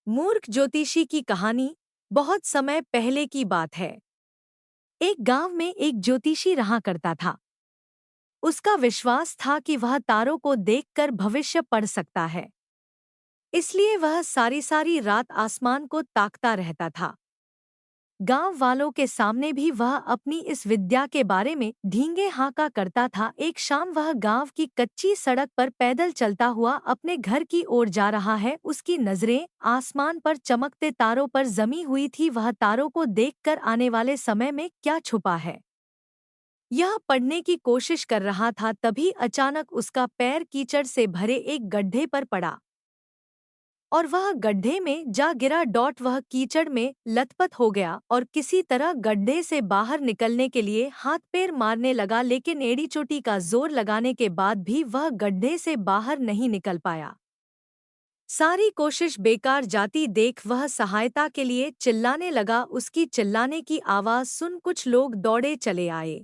मूर्ख ज्योतिषी की कहानी बहुत समय पहले की बात है। एक गांव में एक ज्योतिषी रहा करता था। उसका विश्वास था कि वह तारों को देखकर भविष्य पढ़ सकता है। इसलिए वह सारी सारी रात आसमान को ताकता रहता था। गांव वालों के सामने भी वह अपनी इस विद्या के बारे में ढींगे हाँका करता था। एक शाम वह गांव की कच्ची सड़क पर पैदल चलता हुआ अपने घर की ओर जा रहा है। उसकी नजरें आसमान पर चमकते तारों पर जमी हुई थी। वह तारों को देखकर आने वाले समय में क्या छुपा है यह पढ़ने की कोशिश कर रहा था। तभी अचानक उसका पैर कीचड़ से भरे एक गड्ढे पर पड़ा और वह गड्ढे में जा गिरा। वह कीचड़ में लथपथ हो गया और किसी तरह गड्ढे से बाहर निकलने के लिए हाथ पैर मारने लगा, लेकिन एड़ी चोटी का जोर लगाने के बाद भी वह गड्ढे से बाहर नहीं निकल पाया। सारी कोशिश बेकार जाती देख वह सहायता के लिए चिल्लाने लगा। उसकी चिल्लाने की आवाज सुन कुछ लोग दौड़े चले आए।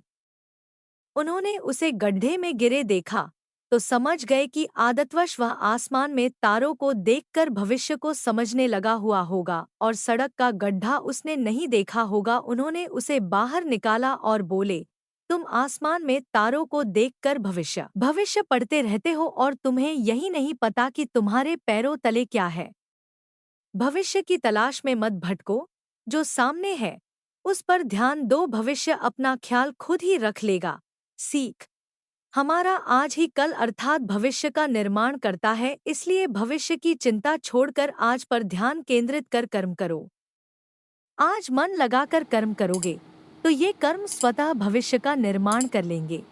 उन्होंने उसे गड्ढे में गिरे देखा तो समझ गए कि आदतवश वह आसमान में तारों को देखकर भविष्य को समझने लगा हुआ होगा और सड़क का गड्ढा उसने नहीं देखा होगा। उन्होंने उसे बाहर निकाला और बोले, तुम आसमान में तारों को देखकर भविष्य भविष्य पढ़ते रहते हो और तुम्हें यही नहीं पता कि तुम्हारे पैरों तले क्या है। भविष्य की तलाश में मत भटको, जो सामने है उस पर ध्यान दो, भविष्य अपना ख्याल खुद ही रख लेगा। सीख, हमारा आज ही कल अर्थात भविष्य का निर्माण करता है, इसलिए भविष्य की चिंता छोड़कर आज पर ध्यान केंद्रित कर कर्म करो। आज मन लगाकर कर्म करोगे तो ये कर्म स्वतः भविष्य का निर्माण कर लेंगे।